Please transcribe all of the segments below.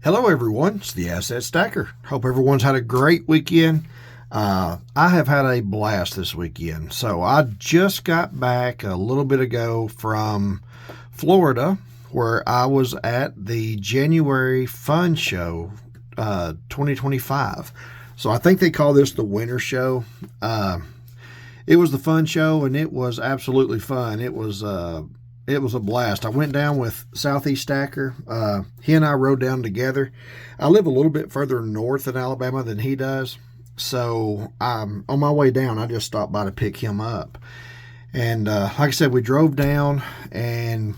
Hello, everyone. It's the Asset Stacker. Hope everyone's had a great weekend. I have had a blast this weekend. So I just got back a little bit ago from Florida, where I was at the January F.U.N show 2025. So I think they call this the winter show. It was the F.U.N show, and it was absolutely fun. It was a blast. I went down with Southeast Stacker. He and I rode down together. I live a little bit further north in Alabama than he does. So on my way down, I just stopped by to pick him up. And like I said, we drove down, and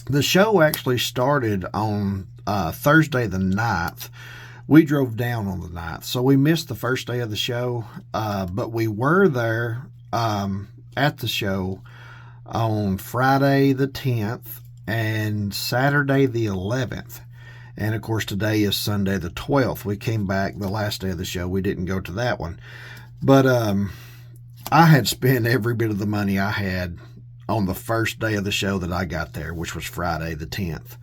the show actually started on Thursday the 9th. We drove down on the 9th. So we missed the first day of the show, but we were there at the show on Friday the 10th and Saturday the 11th. And of course, today is Sunday the 12th. We came back the last day of the show. We didn't go to that one. But I had spent every bit of the money I had on the first day of the show that I got there, which was Friday the 10th.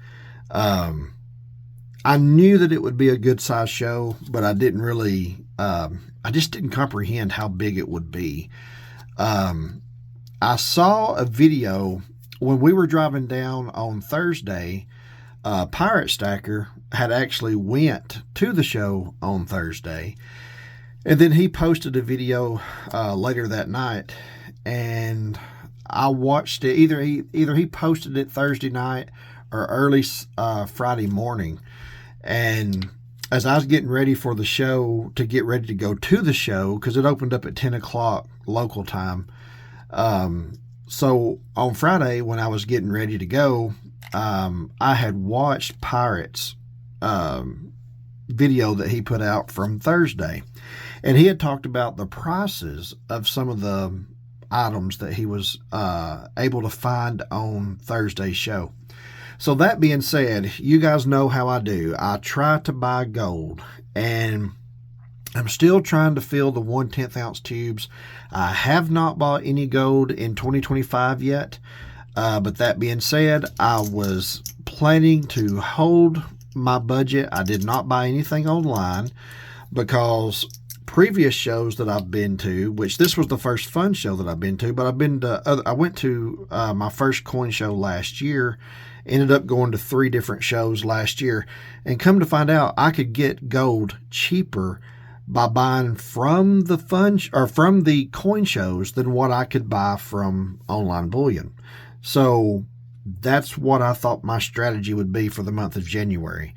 I knew that it would be a good size show, but I didn't really, I just didn't comprehend how big it would be. I saw a video when we were driving down on Thursday. Pirate Stacker had actually went to the show on Thursday, and then he posted a video later that night, and I watched it. Either he posted it Thursday night or early Friday morning, and as I was getting ready for the show, to get ready to go to the show, because it opened up at 10 o'clock local time. So on Friday, when I was getting ready to go, I had watched Pirate's video that he put out from Thursday, and he had talked about the prices of some of the items that he was able to find on Thursday's show. So that being said, you guys know how I do. I try to buy gold, and I'm still trying to fill the 1/10 ounce tubes. I have not bought any gold in 2025 yet. But that being said, I was planning to hold my budget. I did not buy anything online because previous shows that I've been to, which this was the first F.U.N show that I've been to, but I went to my first coin show last year, ended up going to 3 different shows last year, and come to find out I could get gold cheaper by buying from the F.U.N or from the coin shows than what I could buy from online bullion. So that's what I thought my strategy would be for the month of January.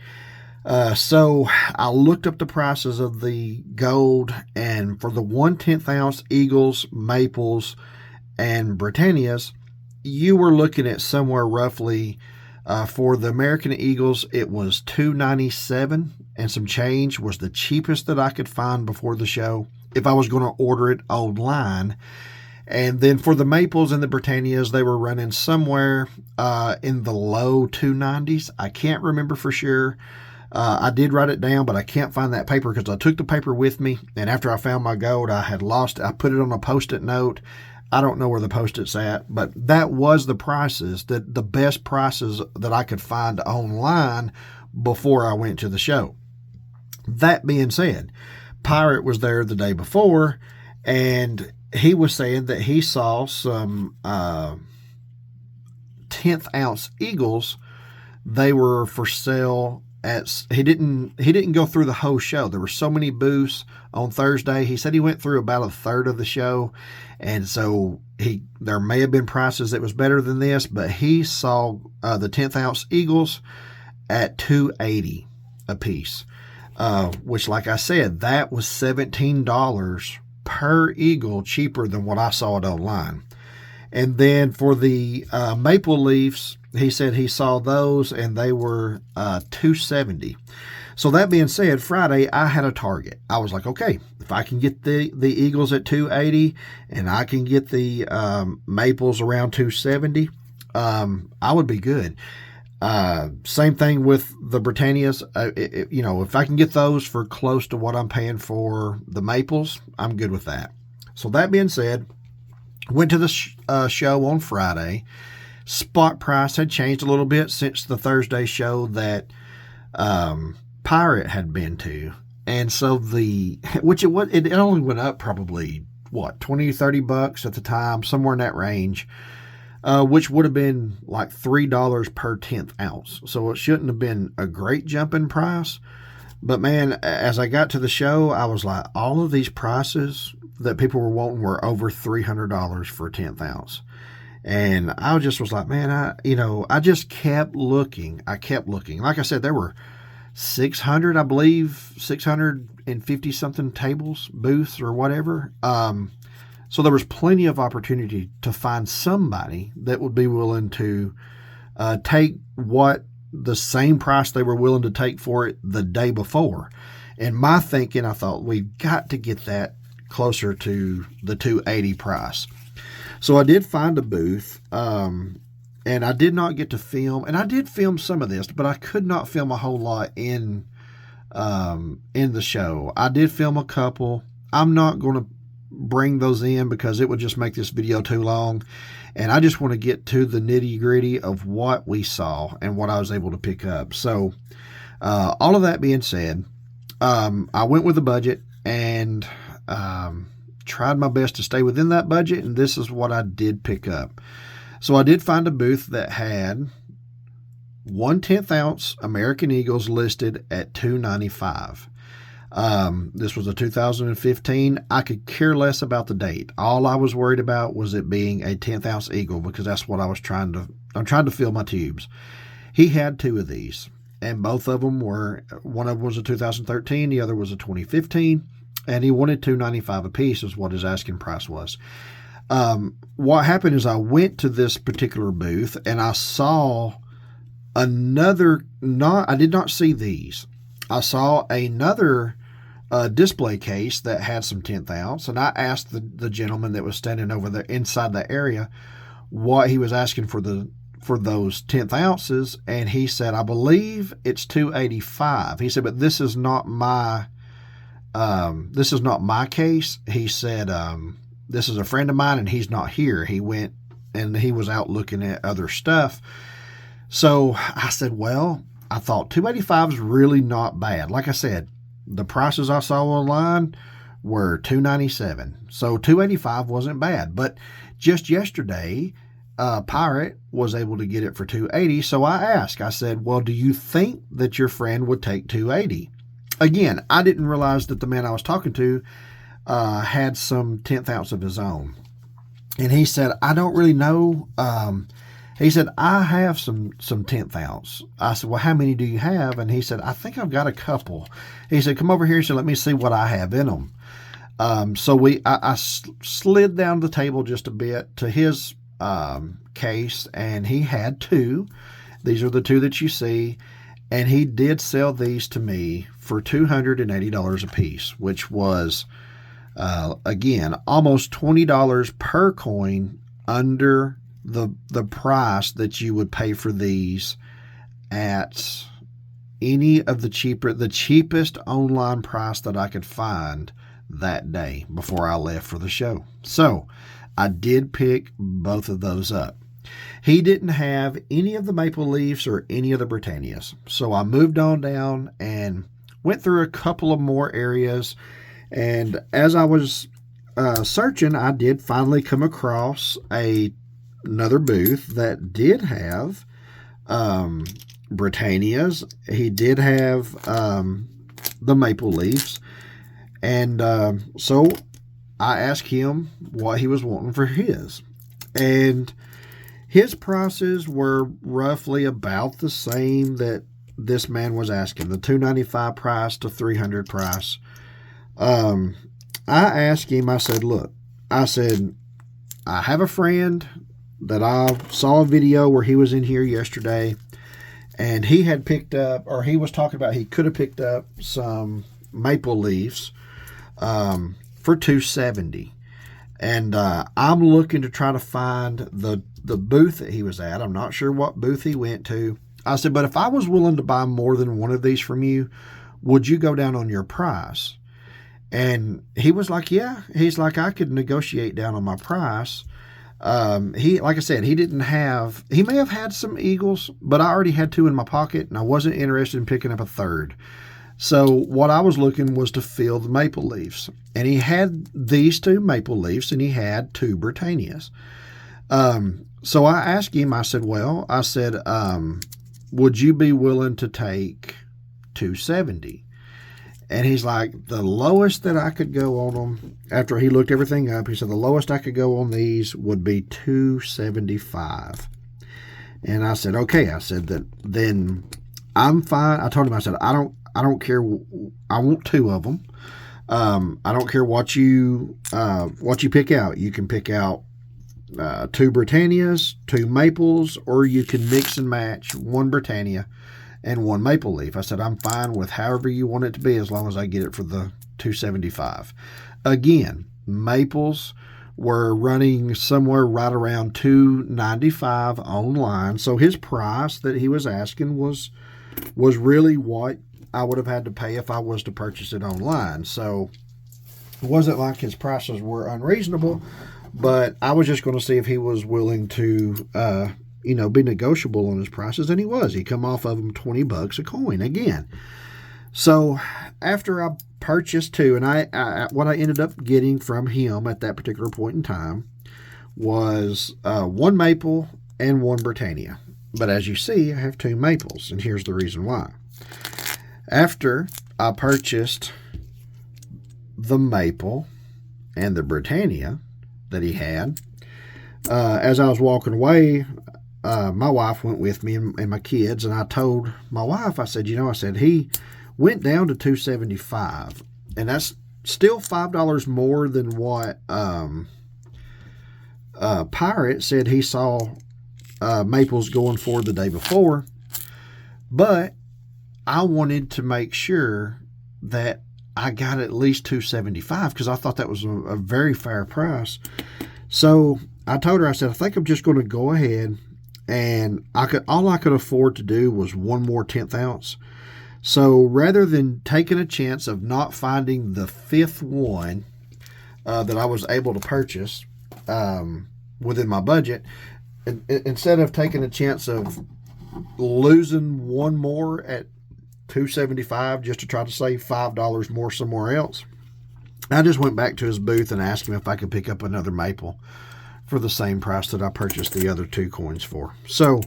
So I looked up the prices of the gold, and for the 1/10 ounce Eagles, Maples, and Britannias, you were looking at somewhere roughly, for the American Eagles, it was $297 and some change was the cheapest that I could find before the show if I was going to order it online. And then for the Maples and the Britannias, they were running somewhere in the low 290s. I can't remember for sure. I did write it down, but I can't find that paper because I took the paper with me. And after I found my gold, I had lost it. I put it on a Post-it note. I don't know where the Post-it's at, but that was the prices, the best prices that I could find online before I went to the show. That being said, Pirate was there the day before, and he was saying that he saw some 10th ounce Eagles. They were for sale at, he didn't go through the whole show. There were so many booths on Thursday. He said he went through about a third of the show, and so there may have been prices that was better than this, but he saw the 10th ounce Eagles at $280 a piece, which, like I said, that was $17 per Eagle cheaper than what I saw it online. And then for the Maple Leafs, he said he saw those and they were $270. So that being said, Friday I had a target. I was like, okay, if I can get the Eagles at $280 and I can get the Maples around $270, I would be good. Same thing with the Britannias. If I can get those for close to what I'm paying for the Maples, I'm good with that. So that being said, went to the show on Friday. Spot price had changed a little bit since the Thursday show that Pirate had been to. And so it only went up probably, what, 20, $30 at the time, somewhere in that range, which would have been like $3 per 10th ounce. So it shouldn't have been a great jump in price. But man, as I got to the show, I was like, all of these prices that people were wanting were over $300 for a 10th ounce. And I just was like, man, I just kept looking. I kept looking. Like I said, there were 600, I believe, 650 something tables, booths, or whatever. So there was plenty of opportunity to find somebody that would be willing to take the same price they were willing to take for it the day before. And my thinking, I thought, we've got to get that closer to the $280 price. So I did find a booth, and I did not get to film, and I did film some of this, but I could not film a whole lot in the show. I did film a couple. I'm not going to bring those in because it would just make this video too long, and I just want to get to the nitty gritty of what we saw and what I was able to pick up. So all of that being said, I went with the budget and tried my best to stay within that budget, and this is what I did pick up. So I did find a booth that had 1/10 ounce American Eagles listed at $295. This was a 2015. I could care less about the date. All I was worried about was it being a 10th ounce Eagle, because that's what I'm trying to fill my tubes. He had two of these, and both of them one of them was a 2013, the other was a 2015, and he wanted $295 a piece is what his asking price was. What happened is I went to this particular booth and I saw I did not see these. I saw another display case that had some 10th ounce, and I asked the gentleman that was standing over there inside the area what he was asking for those 10th ounces, and he said, I believe it's $285. He said, but this is not my case. He said, this is a friend of mine and he's not here. He went and he was out looking at other stuff. So I said, well, I thought $285 is really not bad. Like I said, the prices I saw online were $297. So $285 wasn't bad. But just yesterday, Pirate was able to get it for $280. So I asked, I said, well, do you think that your friend would take $280? Again, I didn't realize that the man I was talking to had some 10th ounce of his own. And he said, I don't really know. He said, I have some 10th ounce. I said, well, how many do you have? And he said, I think I've got a couple. He said, come over here. He said, let me see what I have in them. So I slid down the table just a bit to his case, and he had two. These are the two that you see. And he did sell these to me for $280 a piece, which was, again, almost $20 per coin under the price that you would pay for these at any of the cheapest online price that I could find that day before I left for the show. So I did pick both of those up. He didn't have any of the maple leaves or any of the Britannias. So I moved on down and went through a couple of more areas. And as I was searching, I did finally come across another booth that did have Britannias. He did have the maple leaves. And so I asked him what he was wanting for his. And his prices were roughly about the same that this man was asking, the $295 price to $300 price. I asked him, I said, look, I have a friend that I saw a video where he was in here yesterday, and he had picked up, or he was talking about he could have picked up some maple leaves for $270. And I'm looking to try to find the booth that he was at. I'm not sure what booth he went to. I said, but if I was willing to buy more than one of these from you, would you go down on your price? And he was like, yeah. He's like, I could negotiate down on my price. Like I said, he may have had some Eagles, but I already had two in my pocket, and I wasn't interested in picking up a third. So what I was looking was to fill the maple leaves. And he had these 2 maple leaves and he had 2 Britannias. So I asked him, I said, would you be willing to take 270? And he's like, the lowest that I could go on them, after he looked everything up, he said, the lowest I could go on these would be 275. And I said, okay. I said that then I'm fine. I told him, I said, I don't care. I want 2 of them. I don't care what you pick out. You can pick out 2 Britannias, 2 maples, or you can mix and match 1 Britannia and 1 maple leaf. I said, I'm fine with however you want it to be as long as I get it for the 275. Again, maples were running somewhere right around $295 online. So his price that he was asking was really what I would have had to pay if I was to purchase it online. So it wasn't like his prices were unreasonable, but I was just going to see if he was willing to be negotiable on his prices, and he was. He come off of them $20 a coin again. So after I purchased 2, and what I ended up getting from him at that particular point in time was 1 maple and 1 Britannia. But as you see, I have 2 maples, and here's the reason why. After I purchased the maple and the Britannia that he had, as I was walking away, my wife went with me and my kids, and I told my wife, I said, he went down to 275, and that's still $5 more than what Pirate said he saw maples going for the day before. But I wanted to make sure that I got at least 275 because I thought that was a very fair price. So I told her, I said, I think I'm just going to go ahead, and all I could afford to do was 1 more 1/10 ounce. So rather than taking a chance of not finding the 5th one that I was able to purchase within my budget, instead of taking a chance of losing 1 more at $275 just to try to save $5 more somewhere else, I just went back to his booth and asked him if I could pick up another maple for the same price that I purchased the other 2 coins for. So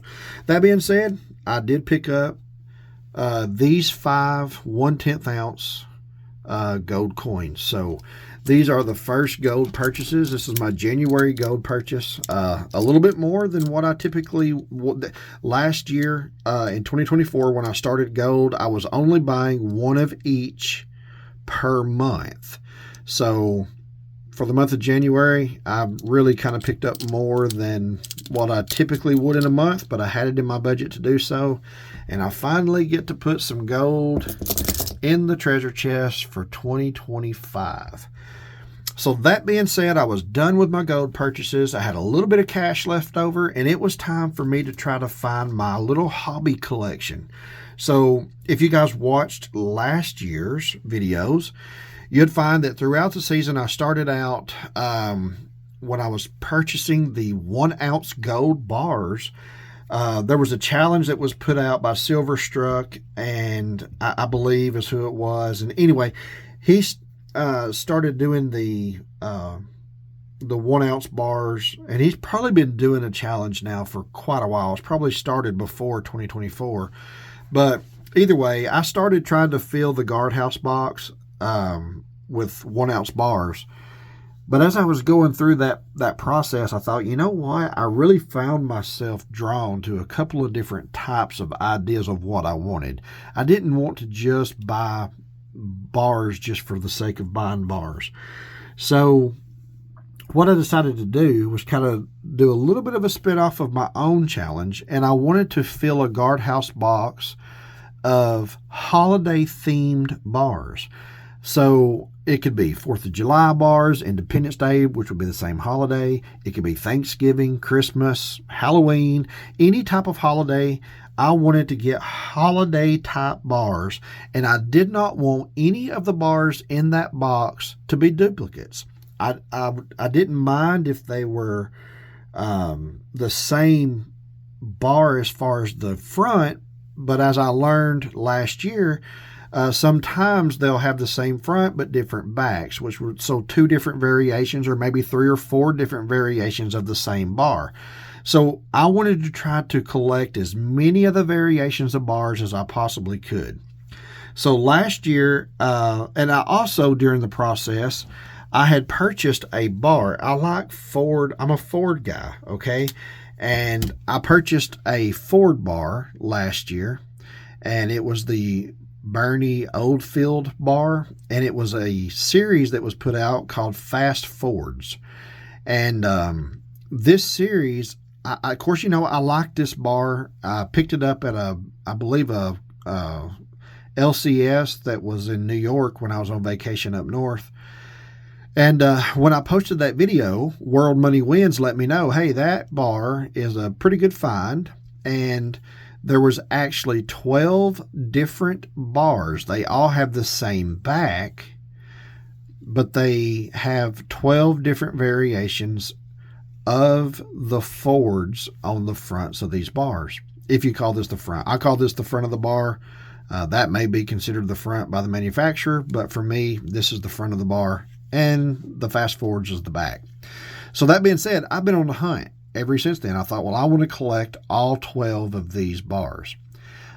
that being said, I did pick up these 5 1/10 ounce gold coins. So these are the first gold purchases. This is my January gold purchase. A little bit more than what I typically would. Last year in 2024, when I started gold, I was only buying 1 of each per month. So for the month of January, I really kind of picked up more than what I typically would in a month, but I had it in my budget to do so. And I finally get to put some gold in the treasure chest for 2025. So that being said, I was done with my gold purchases. I had a little bit of cash left over, and it was time for me to try to find my little hobby collection. So if you guys watched last year's videos, you'd find that throughout the season, I started out when I was purchasing the 1 ounce gold bars. There was a challenge that was put out by Silverstruck, and I believe is who it was. And anyway, he started doing the 1 ounce bars, and he's probably been doing a challenge now for quite a while. It's probably started before 2024. But either way, I started trying to fill the guardhouse box with 1 ounce bars. But as I was going through that process, I thought, you know what? I really found myself drawn to a couple of different types of ideas of what I wanted. I didn't want to just buy bars just for the sake of buying bars. So what I decided to do was kind of do a little bit of a spin-off of my own challenge, and I wanted to fill a guardhouse box of holiday-themed bars. So it could be 4th of July bars, Independence Day, which would be the same holiday. It could be Thanksgiving, Christmas, Halloween, any type of holiday. I wanted to get holiday-type bars, and I did not want any of the bars in that box to be duplicates. I didn't mind if they were the same bar as far as the front, but as I learned last year, Sometimes they'll have the same front but different backs, so 2 different variations or maybe 3 or 4 different variations of the same bar. So I wanted to try to collect as many of the variations of bars as I possibly could. So last year, and I also during the process, I had purchased a bar. I like Ford. I'm a Ford guy, okay? And I purchased a Ford bar last year, and it was the Bernie Oldfield bar, and it was a series that was put out called Fast Fords. And this series, of course, I liked this bar. I picked it up at I believe a LCS that was in New York when I was on vacation up north. And when I posted that video, World Money Wins let me know, hey, that bar is a pretty good find. And there was actually 12 different bars. They all have the same back, but they have 12 different variations of the Fords on the fronts of these bars. If you call this the front. I call this the front of the bar. That may be considered the front by the manufacturer, but for me, this is the front of the bar, and the Fast Fords is the back. So that being said, I've been on the hunt ever since then. I thought, well, I want to collect all 12 of these bars.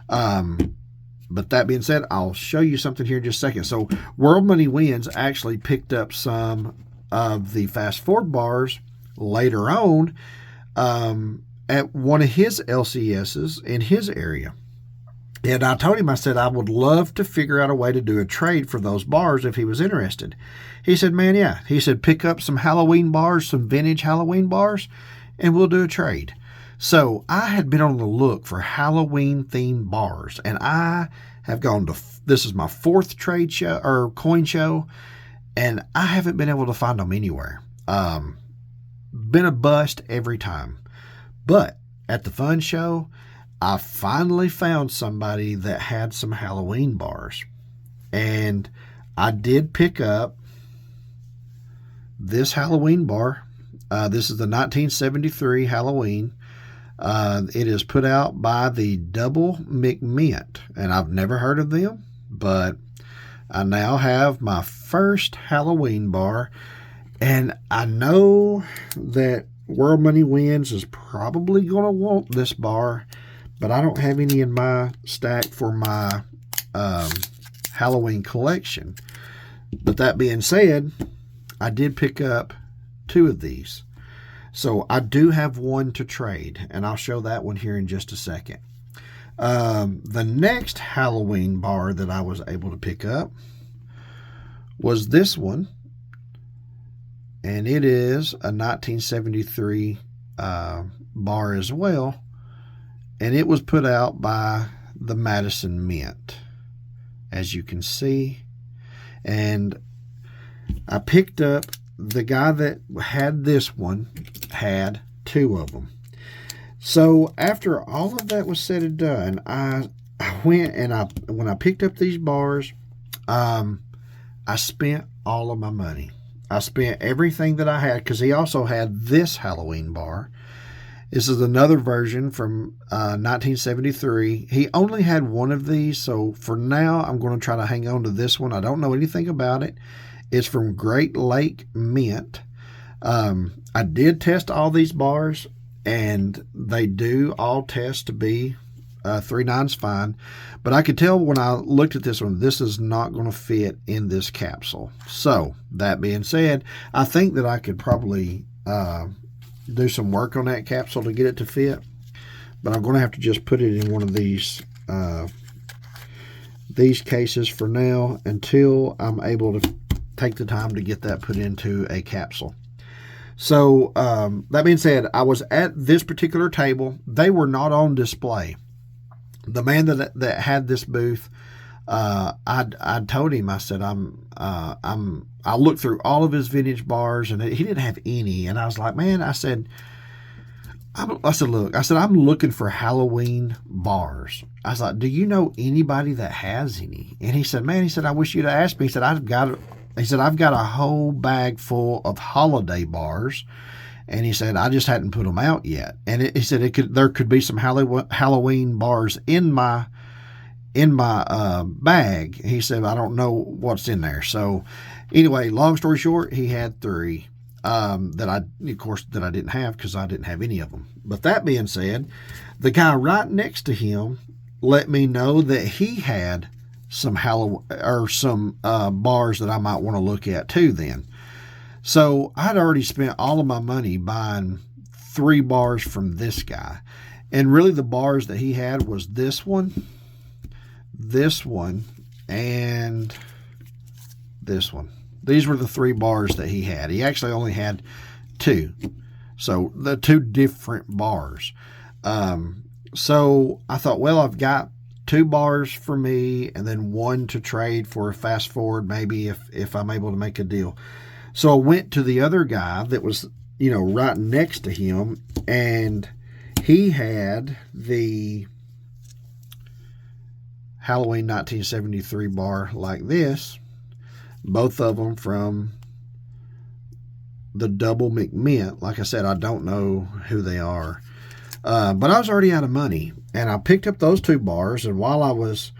But that being said, I'll show you something here in just a second. So World Money Wins actually picked up some of the Fast Ford bars later on at one of his LCSs in his area. And I told him, I said, I would love to figure out a way to do a trade for those bars if he was interested. He said, man, yeah. He said, pick up some Halloween bars, some vintage Halloween bars, and we'll do a trade. So I had been on the look for Halloween-themed bars, and I have gone to, this is my 4th trade show or coin show, and I haven't been able to find them anywhere. Been a bust every time. But at the F.U.N show, I finally found somebody that had some Halloween bars. And I did pick up this Halloween bar. This is the 1973 Halloween. It is put out by the Double McMint. And I've never heard of them, but I now have my first Halloween bar. And I know that World Money Wins is probably going to want this bar, but I don't have any in my stack for my Halloween collection. But that being said, I did pick up 2 of these. So I do have one to trade, and I'll show that one here in just a second. The next Halloween bar that I was able to pick up was this one. And it is a 1973 bar as well. And it was put out by the Madison Mint, as you can see. And I picked up, the guy that had this one had 2 of them. So after all of that was said and done, I went and when I picked up these bars, I spent all of my money. I spent everything that I had, because he also had this Halloween bar. This is another version from 1973. He only had one of these, so for now, I'm going to try to hang on to this one. I don't know anything about it. It's from Great Lake Mint. I did test all these bars, and they do all test to be 3 nines fine. But I could tell when I looked at this one, this is not going to fit in this capsule. So, that being said, I think that I could probably do some work on that capsule to get it to fit. But I'm going to have to just put it in one of these cases for now until I'm able to take the time to get that put into a capsule. So, that being said, I was at this particular table. They were not on display. The man that had this booth, I told him, I said, I looked through all of his vintage bars, and he didn't have any. And I was like, man, I said, look, I'm looking for Halloween bars. I was like, do you know anybody that has any? And he said, man, I wish you'd asked me. He said, I've got a whole bag full of holiday bars. And he said, I just hadn't put them out yet. And he said there could be some Halloween bars in my in my bag. He said, I don't know what's in there. So anyway, long story short, he had 3 that I didn't have because I didn't have any of them. But that being said, the guy right next to him let me know that he had some bars that I might want to look at too then. So I'd already spent all of my money buying 3 bars from this guy. And really the bars that he had was this one, and this one. These were the 3 bars that he had. He actually only had 2. So the 2 different bars. So I thought, well, I've got 2 bars for me and then 1 to trade for a fast forward, maybe if I'm able to make a deal. So I went to the other guy that was, right next to him, and he had the Halloween 1973 bar like this, both of them from the Double McMint. Like I said, I don't know who they are, but I was already out of money, and I picked up those 2 bars, and while I was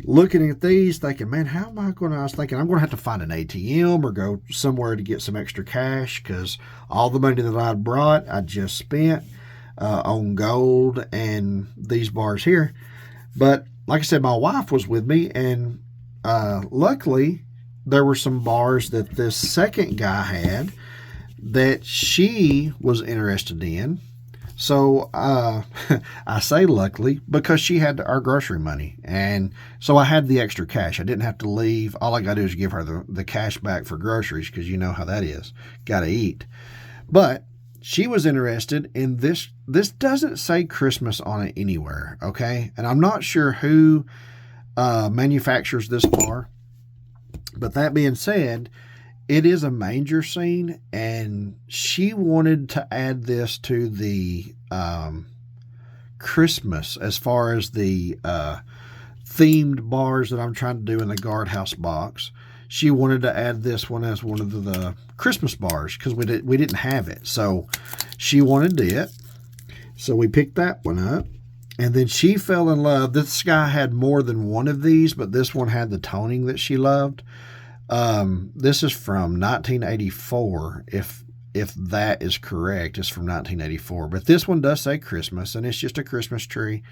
looking at these thinking, man, how am I going to, I was thinking I'm going to have to find an ATM or go somewhere to get some extra cash, because all the money that I'd brought, I just spent on gold and these bars here. But like I said, my wife was with me, and luckily there were some bars that this second guy had that she was interested in. So I say luckily because she had our grocery money, and so I had the extra cash. I didn't have to leave. All I got to do is give her the cash back for groceries, because you know how that is. Got to eat. But she was interested in this. This doesn't say Christmas on it anywhere, okay? And I'm not sure who manufactures this bar. But that being said, it is a manger scene, and she wanted to add this to the Christmas, as far as the themed bars that I'm trying to do in the guardhouse box. She wanted to add this one as one of the Christmas bars, because we didn't have it. So she wanted it. So we picked that one up. And then she fell in love. This guy had more than one of these, but this one had the toning that she loved. This is from 1984, if that is correct. It's from 1984. But this one does say Christmas, and it's just a Christmas tree.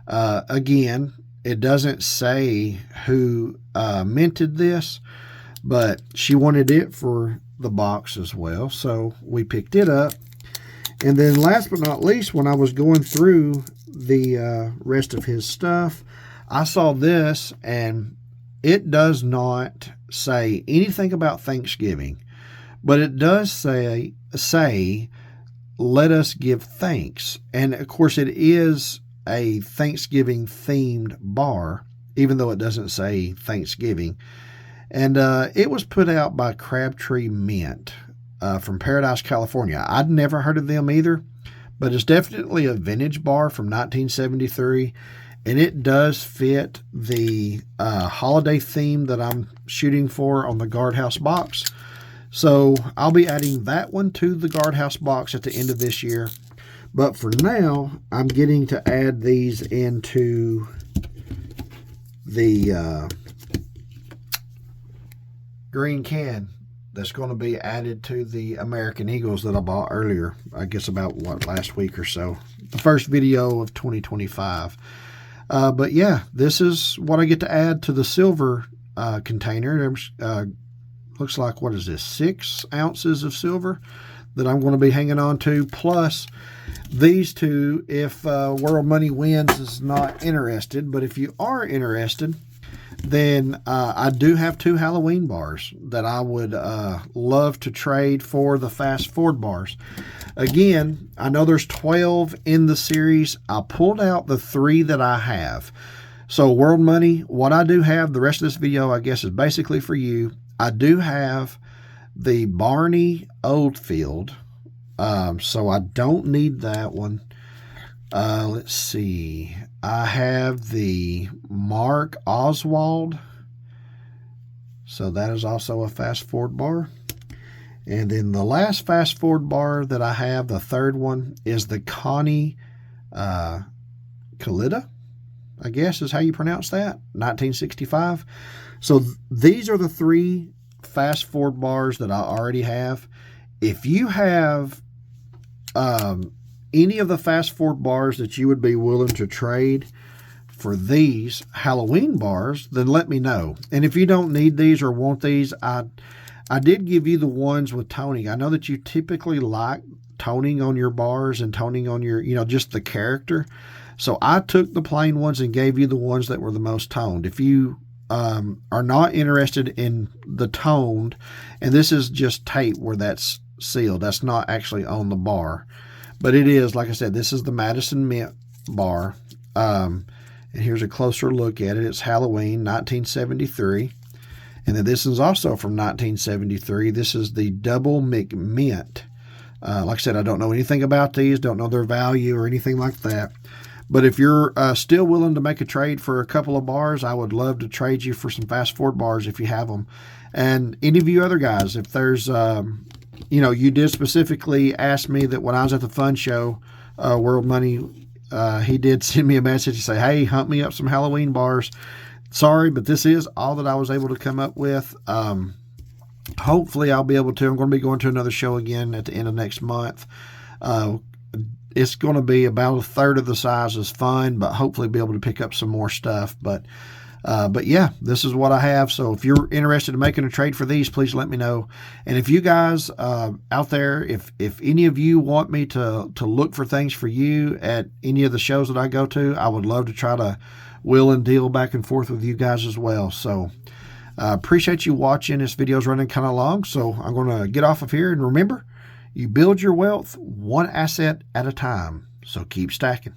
Again, it doesn't say who minted this, but she wanted it for the box as well. So we picked it up. And then last but not least, when I was going through the rest of his stuff, I saw this, and it does not say anything about Thanksgiving, but it does say let us give thanks. And of course it is a Thanksgiving themed bar, even though it doesn't say Thanksgiving. And it was put out by Crabtree Mint from Paradise, California. I'd never heard of them either, but it's definitely a vintage bar from 1973. And it does fit the holiday theme that I'm shooting for on the guardhouse box. So I'll be adding that one to the guardhouse box at the end of this year. But for now, I'm getting to add these into the green can that's going to be added to the American Eagles that I bought earlier. I guess about, last week or so. The first video of 2025. But yeah, this is what I get to add to the silver container. Looks like, what is this, 6 ounces of silver that I'm going to be hanging on to, plus these 2 if World Money Wins is not interested. But if you are interested, then I do have 2 Halloween bars that I would love to trade for the fast forward bars. Again, I know there's 12 in the series. I pulled out the 3 that I have. So World Money, what I do have, the rest of this video, I guess, is basically for you. I do have the Barney Oldfield, so I don't need that one. Let's see. I have the Mark Oswald, so that is also a fast forward bar. And then the last fast forward bar that I have, the third one, is the Connie Kalita. I guess is how you pronounce that, 1965. So these are the 3 fast forward bars that I already have. If you have any of the fast forward bars that you would be willing to trade for these Halloween bars, then let me know. And if you don't need these or want these, I did give you the ones with toning. I know that you typically like toning on your bars and toning on your, just the character. So I took the plain ones and gave you the ones that were the most toned. If you are not interested in the toned, and this is just tape where that's sealed, that's not actually on the bar, but it is, like I said, this is the Madison Mint bar. And here's a closer look at it. It's Halloween 1973. And then this is also from 1973. This is the Double McMint. Like I said, I don't know anything about these, don't know their value or anything like that. But if you're still willing to make a trade for a couple of bars, I would love to trade you for some fast forward bars if you have them. And any of you other guys, if there's, you did specifically ask me that when I was at the F.U.N show, World Money, he did send me a message to say, hey, hunt me up some Halloween bars. Sorry, but this is all that I was able to come up with. Hopefully I'll be able to. I'm going to be going to another show again at the end of next month. It's going to be about a third of the size as F.U.N, but hopefully be able to pick up some more stuff. But yeah, this is what I have. So if you're interested in making a trade for these, please let me know. And if you guys out there, if any of you want me to look for things for you at any of the shows that I go to, I would love to try to wheel and deal back and forth with you guys as well. So appreciate you watching. This video is running kind of long, so I'm going to get off of here. And remember, you build your wealth one asset at a time. So keep stacking.